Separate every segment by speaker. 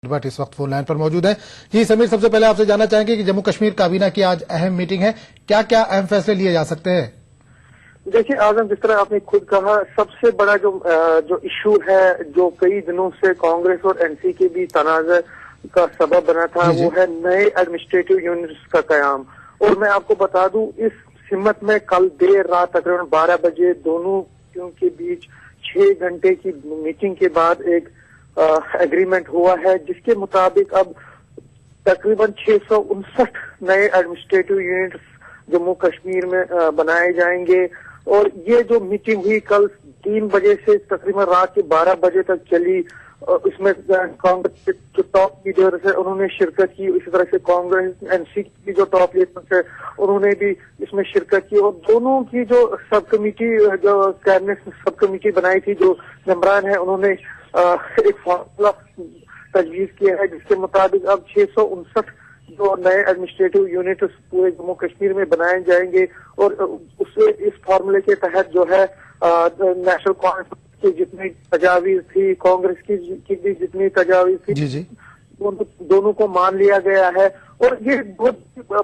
Speaker 1: But इस वक्त phone line पर मौजूद है। जी समीर, सबसे पहले आपसे जानना चाहेंगे कि जम्मू कश्मीर काबीना की आज अहम मीटिंग है, क्या क्या अहम फैसले लिए जा सकते हैं?
Speaker 2: देखिए आजम, जिस तरह आपने खुद कहा, सबसे बड़ा जो इशू है, जो कई दिनों से कांग्रेस और एनसी के बीच तनाज़ा का सबब बना था, वो है नए एडमिनिस्ट्रेटिव यूनिट्स का कयाम। और मैं आपको बता दूं, इस सिमत में कल देर रात तकरीबन 12 बजे दोनों के बीच 6 घंटे की मीटिंग के बाद एक एग्रीमेंट हुआ है, जिसके मुताबिक अब तकरीबन 659 नए एडमिनिस्ट्रेटिव यूनिट्स जम्मू कश्मीर में बनाए जाएंगे। और ये जो मीटिंग हुई कल 3 बजे से तकरीबन रात के 12 बजे तक चली, इसमें कांग्रेस के जो टॉप लीडर्स है उन्होंने शिरकत की, इसी तरह से कांग्रेस एनसी की जो टॉप लीडर्स है उन्होंने भी इसमें शिरकत की। और दोनों की जो सब कमेटी, जो कैबिनेट सब कमेटी बनाई थी, जो मेंबरान है, उन्होंने एक फॉर्मूला तजवीज किया है, जिसके मुताबिक अब 659 जो नए एडमिनिस्ट्रेटिव यूनिट पूरे जम्मू कश्मीर में बनाए जाएंगे। और उससे इस फार्मूले के तहत जो है नेशनल कॉन्फ्रेंस की जितनी तजावीज थी, कांग्रेस की भी जितनी तजावीज थी,
Speaker 1: जी
Speaker 2: दोनों को मान लिया गया है। और ये बहुत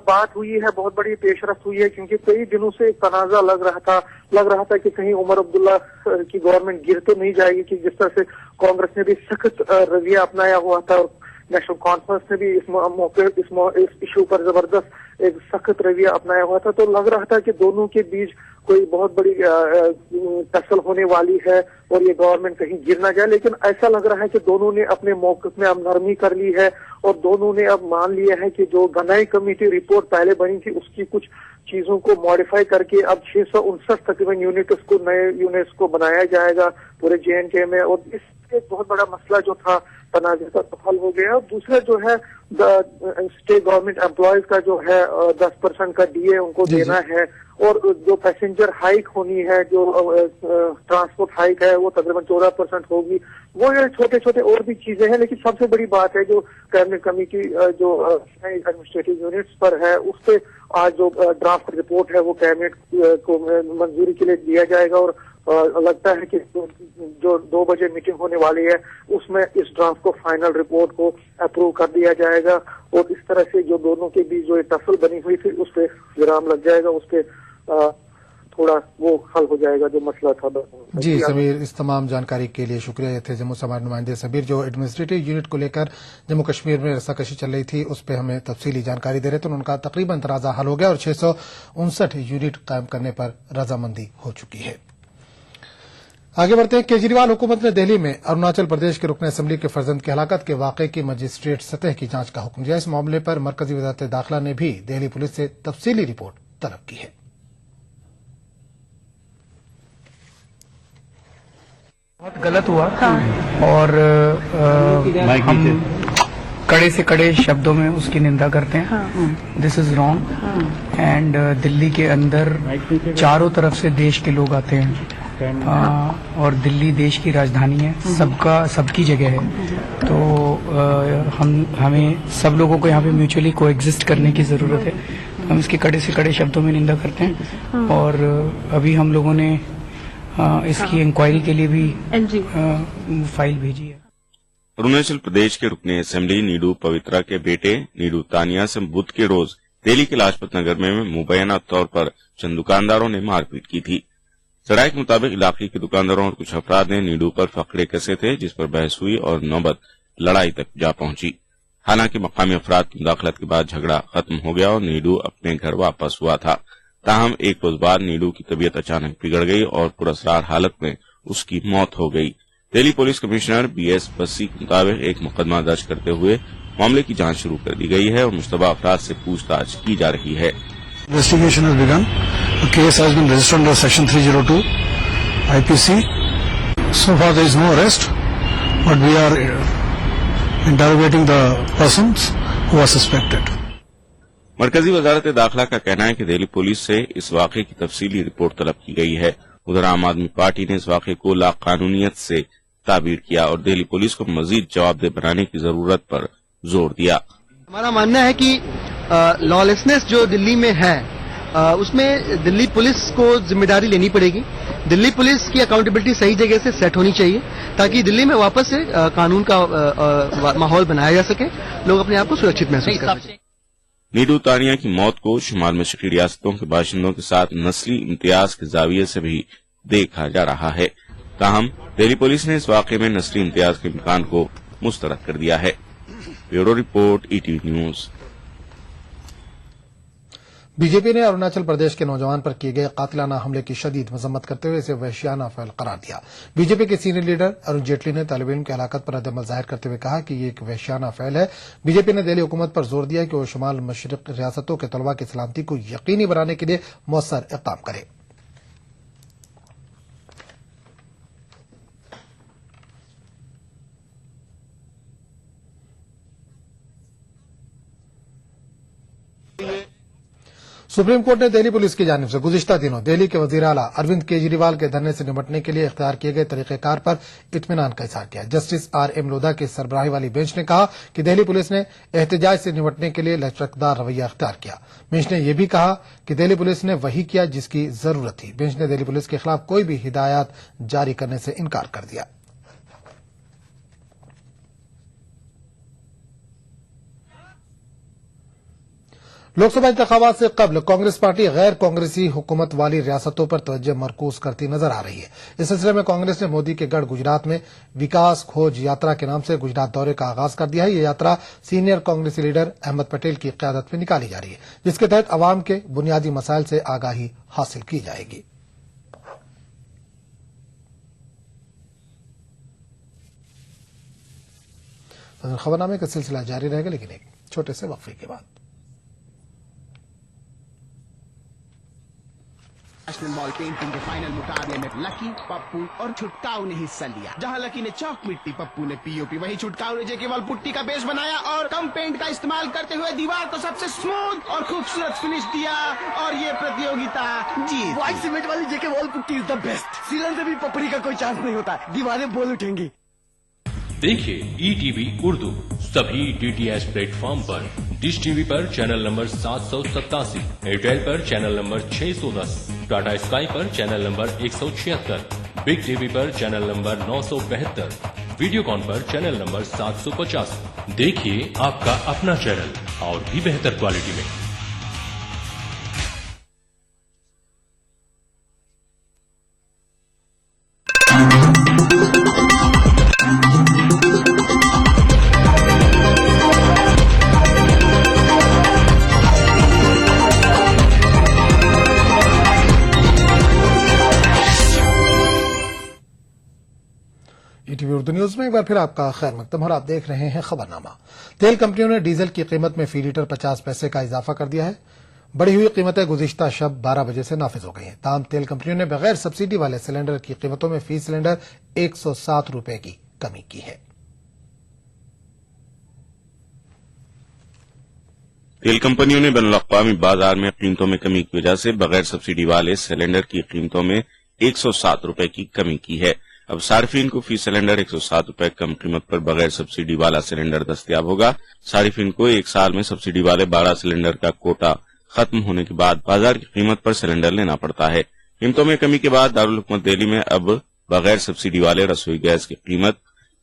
Speaker 2: बात हुई है, बहुत बड़ी पेशरफ्त हुई है, क्योंकि कई दिनों से एक तनाजा लग रहा था कि कहीं उमर अब्दुल्ला की गवर्नमेंट गिर तो नहीं जाएगी, कि जिस तरह से कांग्रेस ने भी सख्त रवैया अपनाया हुआ था और नेशनल कॉन्फ्रेंस ने भी इस इशू पर जबरदस्त एक सख्त रवैया अपनाया हुआ था। तो लग रहा था कि दोनों के बीच कोई बहुत बड़ी टसल होने वाली है और ये गवर्नमेंट कहीं गिर ना जाए, लेकिन ऐसा लग रहा है कि दोनों ने अपने मौक़िफ़ में अब नरमी कर ली है और दोनों ने अब मान लिया है कि जो गनाई कमेटी रिपोर्ट पहले बनी थी उसकी कुछ चीजों को मॉडिफाई करके अब 659 तकरीबन यूनिट्स को, नए यूनिट्स को बनाया जाएगा पूरे JNK में। और इससे एक बहुत बड़ा मसला जो था तनाज़े का हल हो गया। और दूसरा जो है स्टेट गवर्नमेंट एम्प्लॉयज का जो है 10% का DA उनको देना है, और जो पैसेंजर हाइक होनी है, जो ट्रांसपोर्ट हाइक है, वो तकरीबन 14% होगी। वो ये छोटे छोटे और भी चीजें हैं, लेकिन सबसे बड़ी बात है जो कैबिनेट कमेटी जो एडमिनिस्ट्रेटिव यूनिट्स पर है, उस पे आज जो ड्राफ्ट रिपोर्ट है वो कैबिनेट को मंजूरी के लिए दिया जाएगा। और लगता है कि जो 2 बजे मीटिंग होने वाली है उसमें इस ड्राफ्ट को, फाइनल रिपोर्ट को अप्रूव कर दिया जाएगा। और इस तरह से जो दोनों के बीच जो टसल बनी हुई थी उस पर विराम लग जाएगा, उस पर थोड़ा वो हल हो जाएगा जो मसला था।
Speaker 1: जी समीर, इस तमाम जानकारी के लिए शुक्रिया। ये थे जम्मू समाज नुमाइंदे समीर, जो एडमिनिस्ट्रेटिव यूनिट को लेकर जम्मू कश्मीर में रस्साकशी चल रही थी उस पर हमें तफसीली जानकारी दे रहे थे। तो उनका तकरीबन तनाज़ा हल हो गया और 659 यूनिट कायम करने पर रजामंदी हो चुकी है। आगे बढ़ते हैं। केजरीवाल हुकूमत ने दिल्ली में अरुणाचल प्रदेश के रुकन असम्बली के फर्जंद की हलाकत के वाक़े की मजिस्ट्रेट सतह की जांच का हुक्म दिया। इस मामले पर मरकजी वज़ारत दाखिला ने भी दिल्ली पुलिस से तफसीली रिपोर्ट तलब की है।
Speaker 3: बहुत गलत हुआ और हम कड़े से कड़े शब्दों में उसकी निंदा करते हैं। This is wrong and Delhi के अंदर चारों तरफ से देश के लोग आते हैं और दिल्ली देश की राजधानी है, सबकी जगह है। तो हमें सब लोगों को यहाँ पे म्यूचुअली कोएग्जिस्ट करने की जरूरत है। हम इसके कड़े से कड़े शब्दों में निंदा करते हैं और अभी हम लोगों ने इसकी इंक्वायरी के लिए भी फाइल भेजी है।
Speaker 4: अरुणाचल प्रदेश के रुकने असेंबली नीडू पवित्रा के बेटे नीडू तानिया से बुध के रोज दिल्ली के लाजपत नगर में मुबैना तौर पर चंद दुकानदारों ने मारपीट की थी। सराय के मुताबिक इलाके के दुकानदारों और कुछ अफराद ने नीडू पर फकड़े कसे थे, जिस पर बहस हुई और नौबत लड़ाई तक जा पहुंची। हालांकि मकामी अफराद की मुदाखलत के बाद झगड़ा खत्म हो गया और नीडू अपने घर वापस हुआ था। ताहम एक रोज बाद नीडू की तबीयत अचानक बिगड़ गई और पुरअसरार हालत में उसकी मौत हो गई। Delhi police commissioner BS Bassi के मुताबिक एक मुकदमा दर्ज करते हुए मामले की जांच शुरू कर दी गई है और मुश्तबा अफराद से पूछताछ की जा रही है।
Speaker 5: Investigation has begun. A case has been registered under Section 302 IPC. So far there is no arrest, but we are interrogating the persons who are suspected.
Speaker 4: मरकजी वजारत दाखिला का कहना है कि दिल्ली पुलिस से इस वाक़े की तफसीली रिपोर्ट तलब की गई है। उधर आम आदमी पार्टी ने इस वाक़े को लाक़ानूनियत से ताबीर किया और दिल्ली पुलिस को मजीद जवाबदेह बनाने की जरूरत पर जोर दिया।
Speaker 6: हमारा मानना है कि लॉलेसनेस जो दिल्ली में है उसमें दिल्ली पुलिस को जिम्मेदारी लेनी पड़ेगी। دلی پولیس کی اکاؤنٹیبلٹی صحیح جگہ سے سیٹ ہونی چاہیے تاکہ دلی میں واپس سے قانون کا ماحول بنایا جا سکے، لوگ اپنے آپ کو سرکشت محسوس کر سکیں۔
Speaker 4: نیڈو تانیہ کی موت کو شمال مشرقی ریاستوں کے باشندوں کے ساتھ نسلی امتیاز کے زاویے سے بھی دیکھا جا رہا ہے، تاہم دہلی پولیس نے اس واقعے میں نسلی امتیاز کے امکان کو مسترد کر دیا ہے۔ Bureau report ETV news.
Speaker 1: B J P نے اروناچل پردیش کے نوجوان پر کیے گئے قاتلانہ حملے کی شدید مذمت کرتے ہوئے اسے وحشیانہ فعل قرار دیا۔ بی جے پی کے سینئر لیڈر ارون جیٹلی نے طالب علم کی ہلاکت پر ردعمل ظاہر کرتے ہوئے کہا کہ یہ ایک وحشیانہ فعل ہے۔ بی جے پی نے دہلی حکومت پر زور دیا کہ وہ شمال مشرق ریاستوں کے طلباء کی سلامتی کو یقینی بنانے کے لیے مؤثر اقدام کرے۔ سپریم کورٹ نے دہلی پولیس کی جانب سے گزشتہ دنوں دہلی کے وزیر اعلیٰ اروند کیجریوال کے دھرنے سے نمٹنے کے لیے اختیار کیے گئے طریقہ کار پر اطمینان کا اظہار کیا۔ جسٹس RM لودھا کی سربراہی والی بینچ نے کہا کہ دہلی پولیس نے احتجاج سے نمٹنے کے لیے لچکدار رویہ اختیار کیا۔ بینچ نے یہ بھی کہا کہ دہلی پولیس نے وہی کیا جس کی ضرورت تھی۔ بینچ نے دہلی پولیس کے خلاف کوئی بھی ہدایات جاری کرنے سے انکار کر دیا۔ لوک سبھا انتخابات سے قبل کانگریس پارٹی غیر کانگریسی حکومت والی ریاستوں پر توجہ مرکوز کرتی نظر آ رہی ہے۔ اس سلسلے میں کانگریس نے مودی کے گڑھ گجرات میں وکاس کھوج یاترا کے نام سے گجرات دورے کا آغاز کر دیا ہے۔ یہ یاترا سینئر کانگریسی لیڈر احمد پٹیل کی قیادت میں نکالی جا رہی ہے، جس کے تحت عوام کے بنیادی مسائل سے آگاہی حاصل کی جائے گی۔ خبرنامے کا سلسلہ جاری رہے گا، لیکن ایک چھوٹے سے وقفے کے بعد۔
Speaker 7: نیشنل مال پینٹنگ کے فائنل مقابلے میں لکی، پپو اور چھٹکاؤ نے حصہ لیا۔ جہاں لکی نے چاک مٹی، پپو نے POP، وہی چھٹکاؤ نے جے وال پٹی کا بیس بنایا اور کم پینٹ کا استعمال کرتے ہوئے دیوار کو سب سے اسموتھ اور خوبصورت فنش دیا اور یہ پرتیوگتا جیت۔
Speaker 6: وائٹ سیمنٹ والی JK وال پٹی از دا بیسٹ، سیلن سے بھی پپڑی کا کوئی چانس نہیں ہوتا، دیواریں بول اٹھیں گی۔
Speaker 8: دیکھیے ETV اردو سبھی DTH پلیٹ فارم پر، ڈش TV پر چینل نمبر 787، ایئرٹیل پر چینل نمبر 610، ٹاٹا اسکائی پر چینل نمبر 176، بگ TV پر چینل نمبر 972، ویڈیو کان پر چینل نمبر 750۔ دیکھیے آپ کا اپنا چینل اور بھی بہتر کوالٹی میں۔
Speaker 1: ETV اردو نیوز میں ایک بار پھر آپ کا خیر مقدم، اور آپ دیکھ رہے ہیں خبرنامہ۔ تیل کمپنیوں نے ڈیزل کی قیمت میں فی لیٹر 50 پیسے کا اضافہ کر دیا ہے۔ بڑھی ہوئی قیمتیں گزشتہ شب 12 بجے سے نافذ ہو گئی ہیں۔ تاہم تیل کمپنیوں نے بغیر سبسڈی والے سلنڈر کی قیمتوں میں فی سلنڈر 107 روپے کی کمی کی ہے۔
Speaker 4: تیل کمپنیوں نے بین الاقوامی بازار میں قیمتوں میں کمی کی وجہ سے بغیر سبسڈی والے سلنڈر کی قیمتوں میں 107 روپے کی کمی کی ہے۔ اب صارفین کو فی سلنڈر 107 روپے کم قیمت پر بغیر سبسڈی والا سلنڈر دستیاب ہوگا۔ صارفین کو ایک سال میں سبسڈی والے 12 سلنڈر کا کوٹا ختم ہونے کے بعد بازار کی قیمت پر سلنڈر لینا پڑتا ہے۔ قیمتوں میں کمی کے بعد دارالحکومت دہلی میں اب بغیر سبسڈی والے رسوئی گیس کی قیمت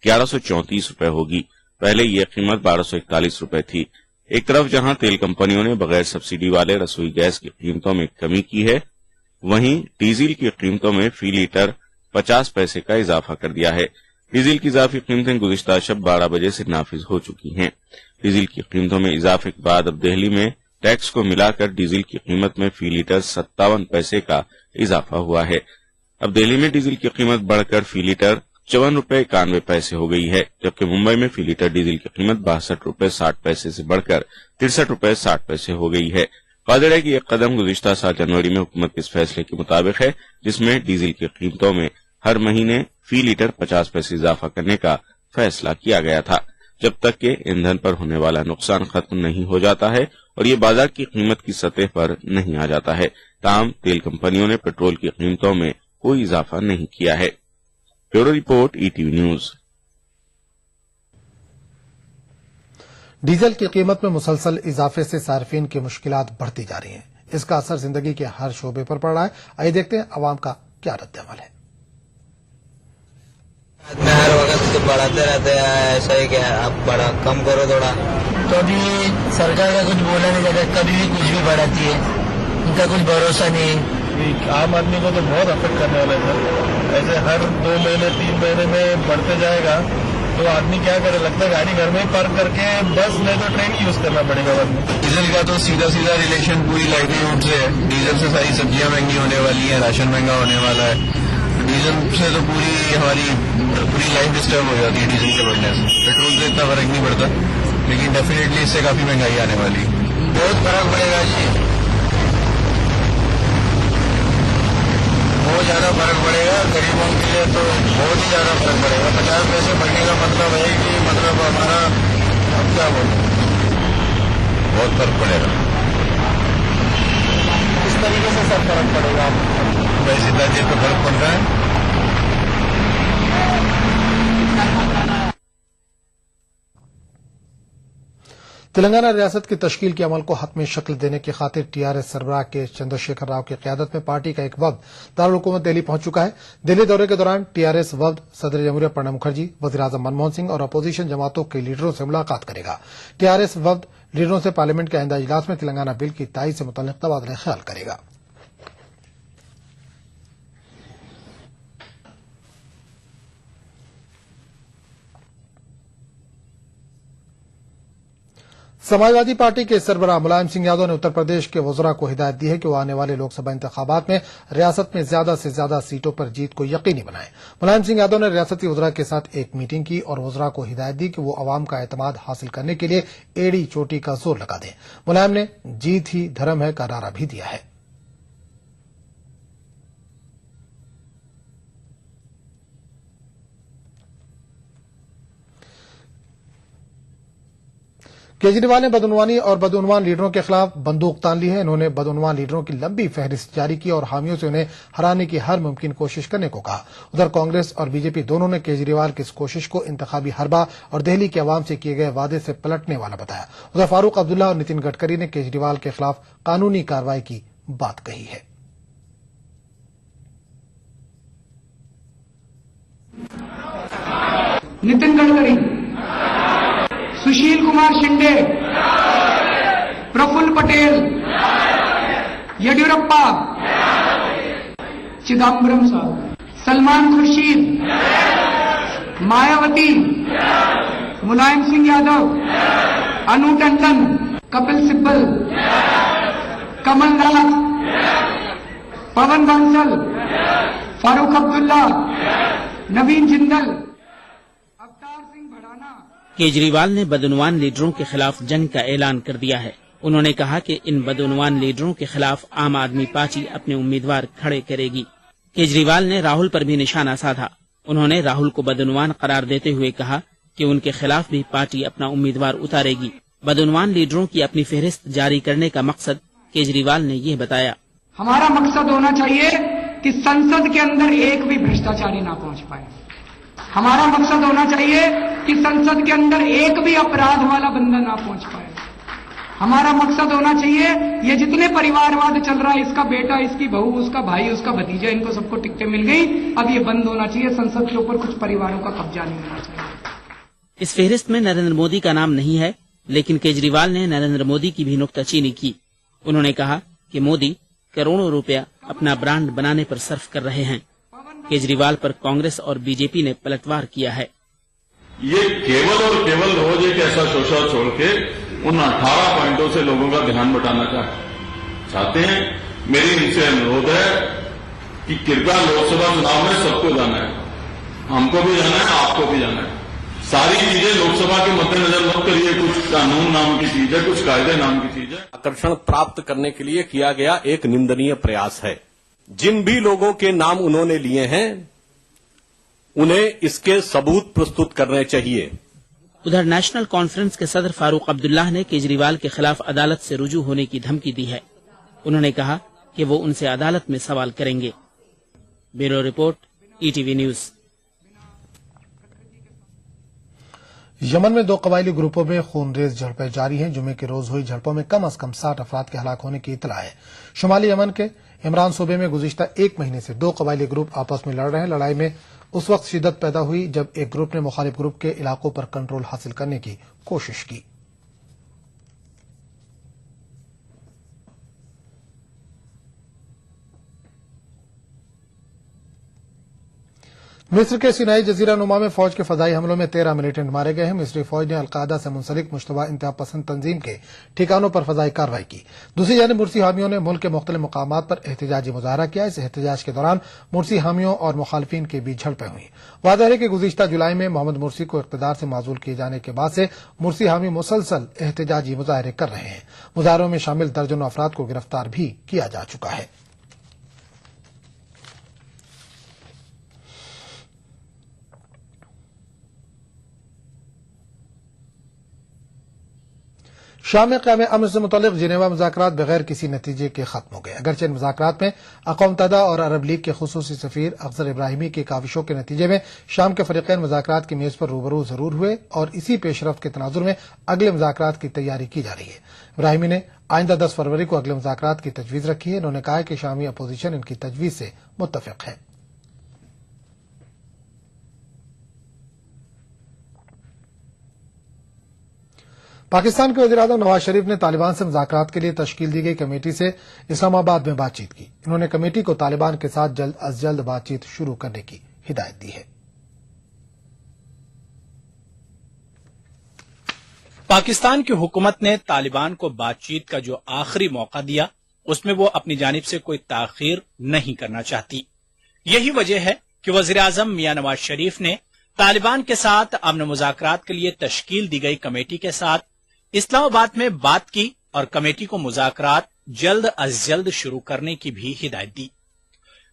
Speaker 4: 1134 روپے ہوگی۔ پہلے یہ قیمت 1241 روپے تھی۔ ایک طرف جہاں تیل کمپنیوں نے بغیر سبسڈی والے رسوئی گیس کی قیمتوں میں کمی کی ہے، وہیں ڈیزل کی قیمتوں میں فی لیٹر 50 پیسے کا اضافہ کر دیا ہے۔ ڈیزل کی اضافی قیمتیں گزشتہ شب 12 بجے سے نافذ ہو چکی ہیں۔ ڈیزل کی قیمتوں میں اضافے کے بعد اب دہلی میں ٹیکس کو ملا کر ڈیزل کی قیمت میں فی لیٹر 57 پیسے کا اضافہ ہوا ہے۔ اب دہلی میں ڈیزل کی قیمت بڑھ کر فی لیٹر 54 روپے 91 پیسے ہو گئی ہے، جبکہ ممبئی میں فی لیٹر ڈیزل کی قیمت 62 روپے 60 پیسے سے بڑھ کر 63 روپے 60 پیسے ہو گئی ہے۔ واضح ہے کہ یہ قدم گزشتہ سال جنوری میں حکومت کے اس فیصلے کے مطابق ہے، جس میں ڈیزل کی قیمتوں میں ہر مہینے فی لیٹر 50 پیسے اضافہ کرنے کا فیصلہ کیا گیا تھا، جب تک کہ ایندھن پر ہونے والا نقصان ختم نہیں ہو جاتا ہے اور یہ بازار کی قیمت کی سطح پر نہیں آ جاتا ہے۔ تاہم تیل کمپنیوں نے پیٹرول کی قیمتوں میں کوئی اضافہ نہیں کیا ہے۔ Bureau report ETV news.
Speaker 1: Diesel کی قیمت میں مسلسل اضافے سے صارفین کی مشکلات بڑھتی جا رہی ہیں۔ اس کا اثر زندگی کے ہر شعبے پر پڑ رہا ہے۔ آئیے دیکھتے ہیں عوام کا क्या रद्द अमल है।
Speaker 9: मैं हर वक्त तो बढ़ाते रहते हैं, ऐसा ही क्या आप बड़ा कम करो थोड़ा। तो अभी सरकार का कुछ बोला नहीं जाता, कभी भी कुछ भी बढ़ाती है, उनका कुछ भरोसा नहीं है।
Speaker 10: आम आदमी को तो बहुत अफेक्ट करने वाला है सर। ऐसे हर 2 महीने 3 महीने में बढ़ते जाएगा तो आदमी क्या करे, लगता है गाड़ी घर में ही पार्क करके बस नहीं तो ट्रेन यूज करना पड़ेगा बाद में।
Speaker 9: डीजल का तो सीधा सीधा रिलेशन पूरी लाइवलीहुड से है। डीजल से सारी सब्जियां महंगी होने वाली है, राशन महंगा होने वाला है। डीजल से तो हमारी पूरी लाइफ डिस्टर्ब हो जाती है डीजल के बढ़ने से। पेट्रोल से इतना फर्क नहीं पड़ता, लेकिन डेफिनेटली इससे काफी महंगाई आने वाली है। बहुत फर्क पड़ेगा जी, बहुत ज्यादा फर्क पड़ेगा। गरीबों के लिए तो बहुत ही ज्यादा फर्क पड़ेगा। 50 पैसे बढ़ने का मतलब है कि मतलब हमारा, अब क्या बोलूं, बहुत फर्क पड़ेगा। किस तरीके से सब फर्क पड़ेगा? वैसे सीधा जेब पे फर्क पड़ रहा है।
Speaker 1: तेलंगाना रियासत की तश्कील के अमल को हतमी शक्ल देने की खातिर टीआरएस सरबराह के चंद्रशेखर राव की क़यादत में पार्टी का एक वफ्द दारुल हुकूमत दिल्ली पहुंच चुका है। दिल्ली दौरे के दौरान टीआरएस वफ्द सदर जमहूरिया प्रणब मुखर्जी, वज़ीर-ए-आज़म मनमोहन सिंह और अपोजिशन जमातों के लीडरों से मुलाकात करेगा। टीआरएस वफ्द लीडरों से पार्लियामेंट के आइंदा इजलास में तेलंगाना बिल की ताईद से मुतल्लिक़ तबादला ख्याल करेगा। समाजवादी पार्टी के सरबराह मुलायम सिंह यादव ने उत्तर प्रदेश के वज़रा को हिदायत दी है कि वो आने वाले लोकसभा इंतखाबात में रियासत में ज्यादा से ज्यादा सीटों पर जीत को यकीनी बनाएं। मुलायम सिंह यादव ने रियासती वज़रा के साथ एक मीटिंग की और वज़रा को हिदायत दी कि वो अवाम का एतमाद हासिल करने के लिए एड़ी चोटी का जोर लगा दें। मुलायम ने जीत ही धर्म है का नारा भी दिया है। केजरीवाल ने बदउनवानी और बदउनवान लीडरों के खिलाफ बंदूक तान ली है। इन्होंने बदउनवान लीडरों की लंबी फहरिस्त जारी की और हामियों से उन्हें हराने की हर मुमकिन कोशिश करने को कहा। उधर कांग्रेस और बीजेपी दोनों ने केजरीवाल की इस कोशिश को इंतखाबी हरबा और दिल्ली के अवाम से किए गए वादे से पलटने वाला बताया। उधर फारूक अब्दुल्ला और नितिन गडकरी ने केजरीवाल के खिलाफ कानूनी कार्रवाई की बात कही है।
Speaker 3: नितिन गडकरी, सुशील कुमार शिंदे, प्रफुल्ल पटेल, येडियुरप्पा, चिदम्बरम साहब, सलमान खुर्शीद, मायावती, मुलायम सिंह यादव, अनु टंडन, कपिल सिब्बल, कमलनाथ, पवन बांसल, फारूक अब्दुल्ला, नवीन जिंदल, अवतार सिंह भड़ाना।
Speaker 11: केजरीवाल ने बदउनवान लीडरों के खिलाफ जंग का ऐलान कर दिया है। उन्होंने कहा कि इन बदउनवान लीडरों के खिलाफ आम आदमी पार्टी अपने उम्मीदवार खड़े करेगी। केजरीवाल ने राहुल पर भी निशाना साधा। उन्होंने राहुल को बदउनवान करार देते हुए कहा कि उनके खिलाफ भी पार्टी अपना उम्मीदवार उतारेगी। बदउनवान लीडरों की अपनी फहरिस्त जारी करने का मकसद केजरीवाल ने यह बताया।
Speaker 3: हमारा मकसद होना चाहिए कि संसद के अंदर एक भी भ्रष्टाचारी ना पहुंच पाए। हमारा मकसद होना चाहिए कि संसद के अंदर एक भी अपराध वाला बंदा ना पहुंच पाए। हमारा मकसद होना चाहिए ये जितने परिवारवाद चल रहा है, इसका बेटा, इसकी बहू, उसका भाई, उसका भतीजा, इनको सबको टिकटें मिल गई, अब ये बंद होना चाहिए। संसद के ऊपर कुछ परिवारों का कब्जा नहीं होना चाहिए।
Speaker 11: इस फहरिस्त में नरेंद्र मोदी का नाम नहीं है, लेकिन केजरीवाल ने नरेंद्र मोदी की भी नुक्ताचीनी की। उन्होंने कहा कि मोदी करोड़ों रुपया अपना ब्रांड बनाने पर सर्फ कर रहे हैं। केजरीवाल पर कांग्रेस और बीजेपी ने पलटवार किया है।
Speaker 10: ये केवल और केवल रोज एक ऐसा शोषा छोड़ के उन 18 पॉइंटों से लोगों का ध्यान बटाना चाहते हैं। मेरी इनसे अनुरोध है कि कृपया लोकसभा चुनाव में सबको जाना है, हमको भी जाना है, आपको भी जाना है। सारी चीजें लोकसभा के मद्देनजर मत करिए। कुछ कानून नाम की चीज है, कुछ कायदे नाम की चीज है।
Speaker 12: आकर्षण प्राप्त करने के लिए किया गया एक निंदनीय प्रयास है। जिन भी लोगों के नाम उन्होंने लिए हैं उन्हें इसके सबूत प्रस्तुत करने चाहिए।
Speaker 11: उधर नेशनल कॉन्फ्रेंस के सदर फारूक अब्दुल्लाह ने केजरीवाल के खिलाफ अदालत से रुजू होने की धमकी दी है। उन्होंने कहा कि वो उनसे अदालत में सवाल करेंगे। Bureau report, ETV news.
Speaker 1: Yemen में 2 कबायली ग्रुपों में खूनरेज झड़पें जारी हैं। जुमे के रोज हुई झड़पों में कम से कम 60 अफराद के हलाक होने की इतला है। शुमाली यमन के इमरान सूबे में गुज़िश्ता एक महीने से 2 कबायली ग्रुप आपस में लड़ रहे हैं। लड़ाई में उस वक्त शिद्दत पैदा हुई जब एक ग्रुप ने मुखालिफ ग्रुप के इलाकों पर कंट्रोल हासिल करने की कोशिश की। मिस्र के सिनाई जजीरा नुमा में फौज के फजाई हमलों में 13 मिलिटेंट मारे गए हैं। मिस्री फौज ने अलकायदा से मुंसलिक मुश्तबा इंतहा पसंद तंजीम के ठिकानों पर फजाई कार्रवाई की। दूसरी जानिब मुर्सी हामियों ने मुल्क के मुख्तलिफ मकामात पर एहतजाजी मुजाहरा किया। इस एहतजाज के दौरान मुर्सी हामियों और मुखालफिन के बीच झड़पें हुई। वाज़ेह है कि गुज़िश्ता जुलाई में मोहम्मद मुर्सी को इक़्तिदार से माज़ूल किए जाने के बाद से मुर्सी हामी मुसलसल एहतजाजी मुजाहरे कर रहे हैं। मुजाहरों में शामिल दर्जनों अफराद को गिरफ्तार भी किया जा चुका है। शाम में क़याम अमन से मुतल्लिक़ जिनेवा मुज़ाकरात बगैर किसी नतीजे के खत्म हो गए। अगरचे इन मुज़ाकरात में अक़वाम मुत्तहिदा और अरब लीग के खुसूसी सफ़ीर अफ़ज़ल इब्राहिमी की काविशों के नतीजे में शाम के फ़रीक़ैन मुज़ाकरात की मेज़ पर रूबरू ज़रूर हुए और इसी पेशरफ्त के तनाज़ुर में अगले मुज़ाकरात की तैयारी की जा रही है। इब्राहिमी ने आइंदा 10 फरवरी को अगले मुज़ाकरात की तजवीज़ रखी है। इन्होंने कहा कि शामी अपोजिशन इनकी तजवीज़ से मुत्तफ़िक़ है। पाकिस्तान के वज़ीर-ए-आज़म नवाज शरीफ ने तालिबान से मुज़ाकरात के लिए तश्कील दी गई कमेटी से इस्लामाबाद में बातचीत की। इन्होंने कमेटी को तालिबान के साथ जल्द अज जल्द बातचीत शुरू करने की हिदायत दी है।
Speaker 11: पाकिस्तान की हुकूमत ने तालिबान को बातचीत का जो आखिरी मौका दिया, उसमें वो अपनी जानिब से कोई ताखीर नहीं करना चाहती। यही वजह है कि वज़ीर-ए-आज़म मियां नवाज शरीफ ने तालिबान के साथ अमन मुज़ाकरात के लिए तश्कील दी गई कमेटी के साथ इस्लामाबाद में बात की और कमेटी को मुज़ाकरात जल्द अज जल्द शुरू करने की भी हिदायत दी।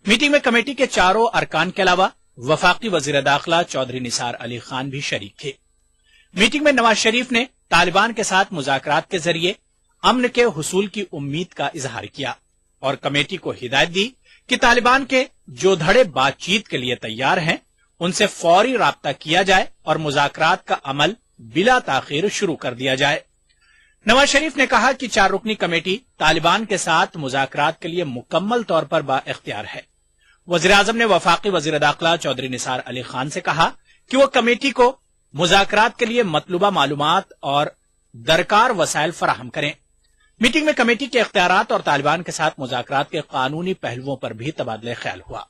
Speaker 11: मीटिंग में कमेटी के चारों अरकान के अलावा वफाकी वज़ीर दाखिला चौधरी निसार अली खान भी शरीक थे। मीटिंग में नवाज शरीफ ने तालिबान के साथ मुज़ाकरात के जरिए अमन के हुसूल की उम्मीद का इजहार किया और कमेटी को हिदायत दी कि तालिबान के जो धड़े बातचीत के लिए तैयार हैं, उनसे फौरी राब्ता किया जाए और मुज़ाकरात का अमल बिला ताखीर शुरू कर दिया जाए। नवाज शरीफ ने कहा कि 4 रुकनी कमेटी तालिबान के साथ मुज़ाकरात के लिए मुकम्मल तौर पर बाइख्तियार है। वज़ीर-ए-आज़म ने वफाकी वज़ीर दाखिला चौधरी निसार अली खान से कहा कि वो कमेटी को मुज़ाकरात के लिए मतलूबा मालूमात और दरकार वसाइल फराहम करें। मीटिंग में कमेटी के इख्तियारात और तालिबान के साथ मुज़ाकरात के कानूनी पहलुओं पर भी तबादले ख्याल हुआ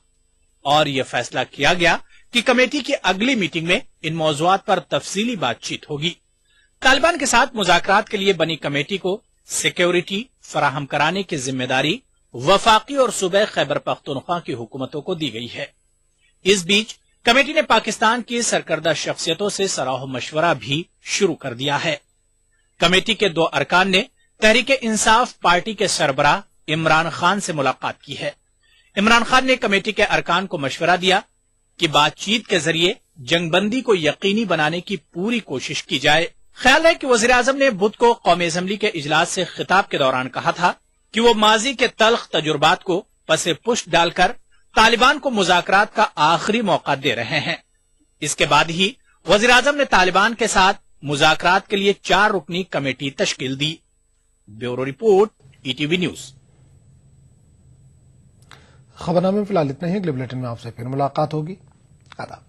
Speaker 11: और यह फैसला किया गया कि कमेटी की अगली मीटिंग में इन मौज़ूआत पर तफसीली बातचीत होगी। तालिबान के साथ मुज़ाकरात के लिए बनी कमेटी को सिक्योरिटी फराहम कराने की जिम्मेदारी वफाकी और सूबे खैबर पख्तूनख्वा की हुकूमतों को दी गई है। इस बीच कमेटी ने पाकिस्तान की सरकर्दा शख्सियतों से सलाह मशवरा भी शुरू कर दिया है। कमेटी के 2 अरकान ने तहरीक इंसाफ पार्टी के सरबराह इमरान खान से मुलाकात की है। इमरान खान ने कमेटी के अरकान को मशवरा दिया कि बातचीत के जरिए जंगबंदी को यकीनी बनाने की पूरी कोशिश की जाए। ख्याल है कि वज़ीर-ए-आज़म ने बुध को कौमी असेंबली के इजलास से खिताब के दौरान कहा था कि वो माजी के तल्ख तजुर्बात को पसे पुष्ट डालकर तालिबान को मुज़ाकरात का आखिरी मौका दे रहे हैं। इसके बाद ही वज़ीर-ए-आज़म ने तालिबान के साथ मुज़ाकरात के लिए 4 रुकनी कमेटी तश्कील दी। Bureau report, ETV news.
Speaker 1: खबरनामे में फिलहाल इतना ही। अगले बुलेटिन में आपसे फिर मुलाकात होगी। आदाब।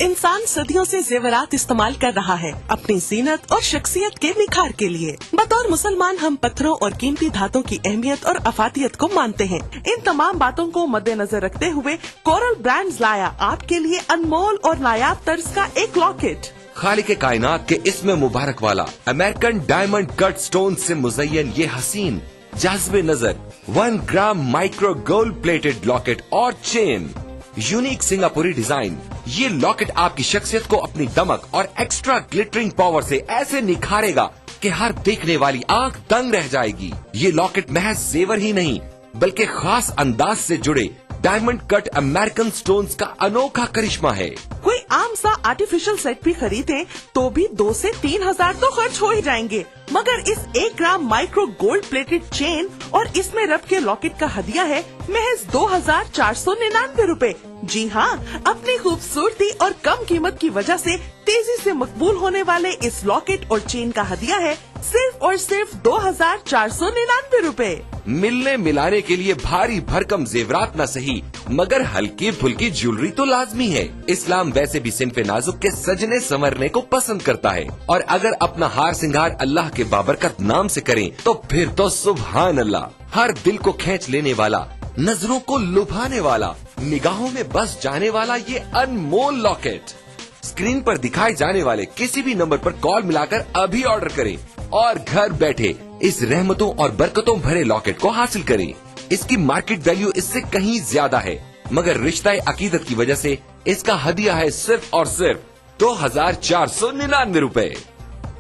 Speaker 13: इंसान सदियों से जेवरात इस्तेमाल कर रहा है अपनी जीनत और शख्सियत के निखार के लिए। बतौर मुसलमान हम पत्थरों और कीमती धातों की अहमियत और अफादियत को मानते हैं। इन तमाम बातों को मद्देनजर रखते हुए कोरल ब्रांड्स लाया आपके लिए अनमोल और नायाब तर्ज का एक लॉकेट।
Speaker 14: खालिक कायनात के इसमें मुबारक वाला अमेरिकन डायमंड कट स्टोन से मुज़य्यन ये हसीन जाज़बे नजर 1 ग्राम माइक्रो गोल्ड प्लेटेड लॉकेट और चेन, यूनिक सिंगापुरी डिजाइन। ये लॉकेट आपकी शख्सियत को अपनी दमक और एक्स्ट्रा ग्लिटरिंग पावर से ऐसे निखारेगा कि हर देखने वाली आंख दंग रह जाएगी। ये लॉकेट महज जेवर ही नहीं बल्कि खास अंदाज से जुड़े डायमंड कट अमेरिकन स्टोन्स का अनोखा करिश्मा है।
Speaker 13: कोई आम सा आर्टिफिशियल सेट भी खरीदें तो भी 2 से 3 हजार तो खर्च हो ही जाएंगे, मगर इस 1 ग्राम माइक्रो गोल्ड प्लेटेड चेन और इसमें रब के लॉकेट का हदिया है महज 2,499 रूपए। जी हाँ, अपनी खूबसूरती और कम कीमत की वजह से तेजी से मकबूल होने वाले इस लॉकेट और चेन का हदिया है सिर्फ और सिर्फ 2,499 रूपए।
Speaker 14: मिलने मिलाने के लिए भारी भरकम जेवरात न सही, मगर हल्की फुल्की ज्वेलरी तो लाजमी है। इस्लाम वैसे भी सिनफे नाजुक के सजने संवरने को पसंद करता है, और अगर अपना हार सिंगार अल्लाह के बाबरकत नाम से करें तो फिर तो सुभान अल्लाह। हर दिल को खींच लेने वाला, नजरों को लुभाने वाला, निगाहों में बस जाने वाला ये अनमोल लॉकेट स्क्रीन पर दिखाए जाने वाले किसी भी नंबर पर कॉल मिलाकर अभी ऑर्डर करें और घर बैठे इस रहमतों और बरकतों भरे लॉकेट को हासिल करें। इसकी मार्केट वैल्यू इससे कहीं ज्यादा है, मगर रिश्ता अकीदत की वजह से इसका हदिया है सिर्फ और सिर्फ 2,499 रूपए।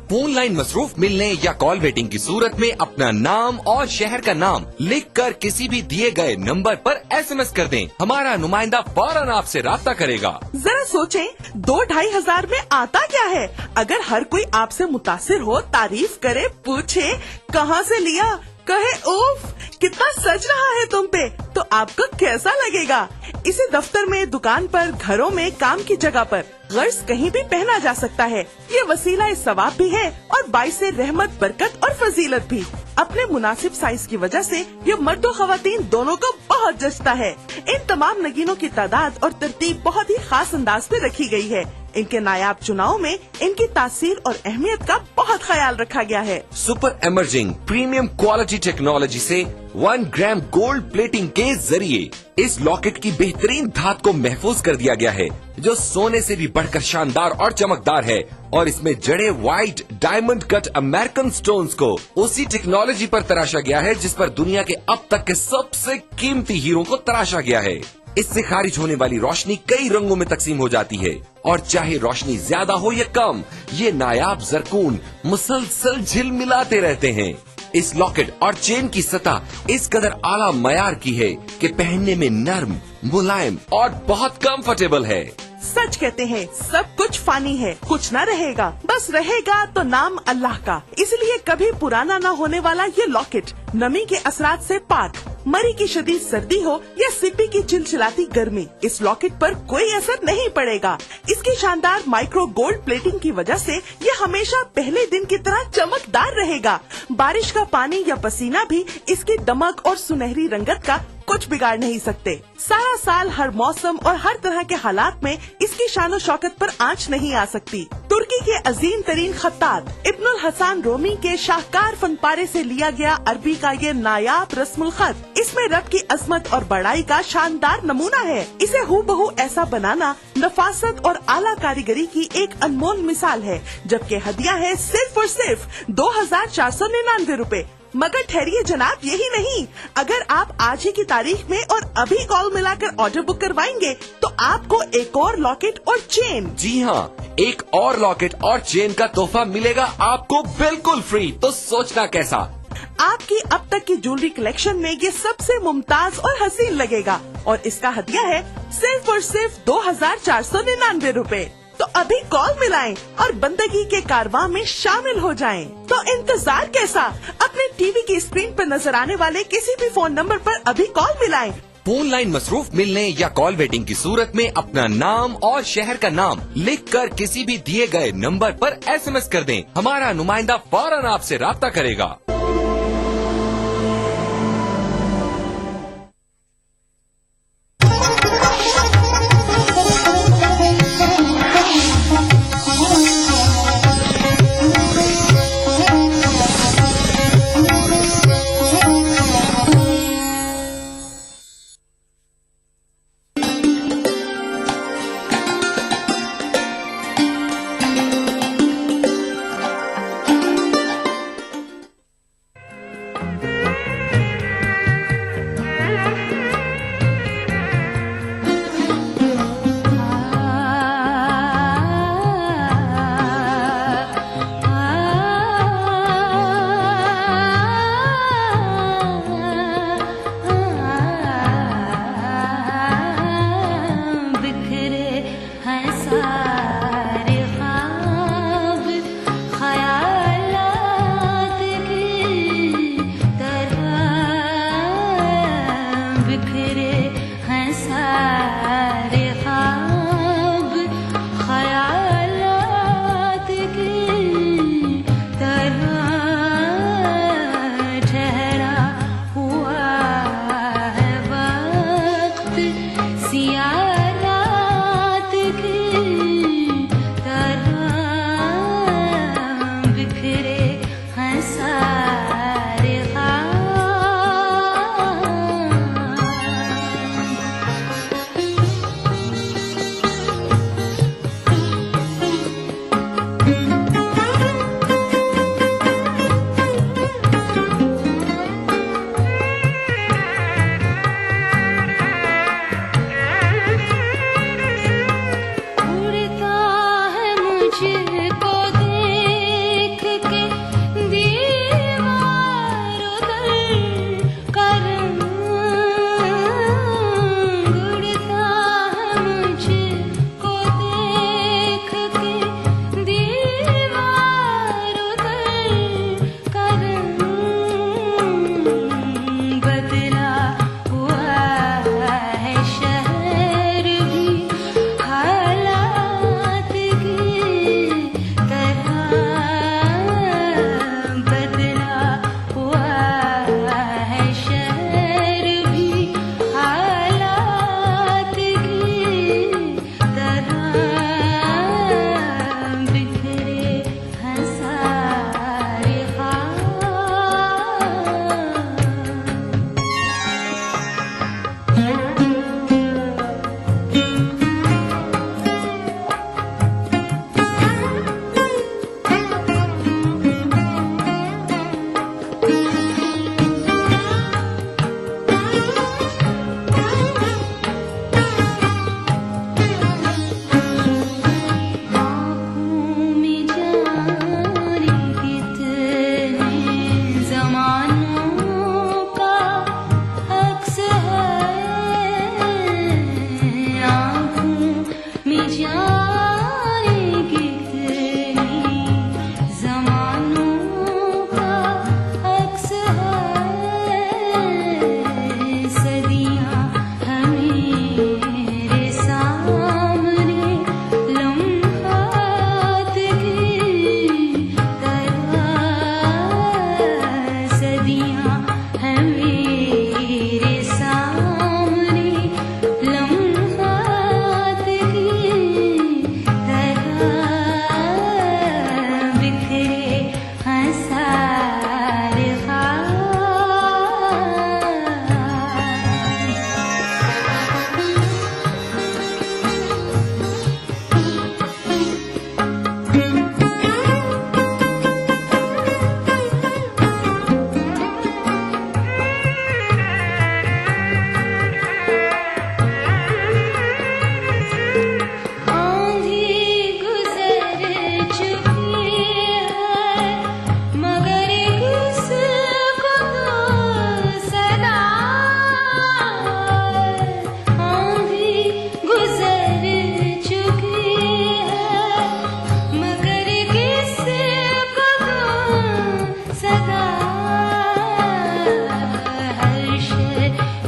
Speaker 14: फोन लाइन मसरूफ मिलने या कॉल वेटिंग की सूरत में अपना नाम और शहर का नाम लिखकर किसी भी दिए गए नंबर पर SMS कर दें। हमारा नुमाइंदा फौरन आपसे राब्ता करेगा।
Speaker 13: जरा सोचें, 2-2.5 हजार में आता क्या है? अगर हर कोई आपसे मुतासिर हो, तारीफ करे, पूछे कहाँ से लिया, कहे उफ कितना सज रहा है तुम पे, तो आपको कैसा लगेगा? इसे दफ्तर में, दुकान पर, घरों में, काम की जगह पर गर्ज कहीं भी पहना जा सकता है। ये वसीला सवाब भी है और बाइस रहमत, बरकत और फजीलत भी। अपने मुनासिब साइज की वजह से ये मर्द और खवातीन दोनों को बहुत जचता है। इन तमाम नगीनों की तादाद और तरतीब बहुत ही खास अंदाज में रखी गई है। इनके नायाब चुनाव में इनकी तासीर और अहमियत का बहुत ख्याल रखा गया है।
Speaker 14: Super emerging premium quality technology से 1 ग्राम गोल्ड प्लेटिंग के जरिए इस लॉकेट की बेहतरीन धात को महफूज कर दिया गया है, जो सोने से भी बढ़कर शानदार और चमकदार है। और इसमें जड़े white diamond cut American stones को उसी टेक्नोलॉजी पर तराशा गया है जिस पर दुनिया के अब तक के सबसे कीमती हीरो को तराशा गया है। इससे खारिज होने वाली रोशनी कई रंगों में तकसीम हो जाती है, और चाहे रोशनी ज्यादा हो या कम, ये नायाब जरकून मुसलसल झिलमिलाते रहते हैं। इस लॉकेट और चेन की सतह इस कदर आला मयार की है कि पहनने में नर्म, मुलायम और बहुत कंफर्टेबल है।
Speaker 13: सच कहते हैं, सब कुछ फानी है, कुछ न रहेगा, बस रहेगा तो नाम अल्लाह का। इसलिए कभी पुराना न होने वाला ये लॉकेट नमी के असरात से पाक, मरी की शदीद सर्दी हो या सिप्पी की चिलचिलाती गर्मी, इस लॉकेट पर कोई असर नहीं पड़ेगा। इसकी शानदार माइक्रो गोल्ड प्लेटिंग की वजह से ये हमेशा पहले दिन की तरह चमकदार रहेगा। बारिश का पानी या पसीना भी इसकी दमक और सुनहरी रंगत का कुछ बिगाड़ नहीं सकते। सारा साल, हर मौसम और हर तरह के हालात में इसकी शानो शौकत पर आंच नहीं आ सकती। तुर्की के अजीम तरीन खत्तात इब्नुल हसन रोमी के शाहकार फनपारे से लिया गया अरबी का ये नायाब रस्मुल खत इसमें रब की अजमत और बड़ाई का शानदार नमूना है। इसे हूबहू ऐसा बनाना नफासत और आला कारीगरी की एक अनमोल मिसाल है, जबकि हदिया है सिर्फ और सिर्फ 2,499 रूपए। मगर ठहरिए जनाब, यही नहीं, अगर आप आज ही की तारीख में और अभी कॉल मिलाकर ऑर्डर बुक करवाएंगे तो आपको एक और लॉकेट और चेन,
Speaker 14: जी हाँ, एक और लॉकेट और चेन का तोहफा मिलेगा आपको बिल्कुल फ्री। तो सोचना कैसा?
Speaker 13: आपकी अब तक की ज्वेलरी कलेक्शन में ये सबसे मुमताज और हसीन लगेगा, और इसका हदिया है सिर्फ और सिर्फ 2,499 रूपए। तो अभी कॉल मिलाएं और बंदगी के कारवां में शामिल हो जाएं। तो इंतजार कैसा? अपने टीवी की स्क्रीन पर नजर आने वाले किसी भी फोन नंबर पर अभी कॉल मिलाएं।
Speaker 14: फोन लाइन मसरूफ मिलने या कॉल वेटिंग की सूरत में अपना नाम और शहर का नाम लिखकर किसी भी दिए गए नंबर पर SMS कर दें। हमारा नुमाइंदा फौरन आपसे राब्ता करेगा।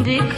Speaker 15: दिख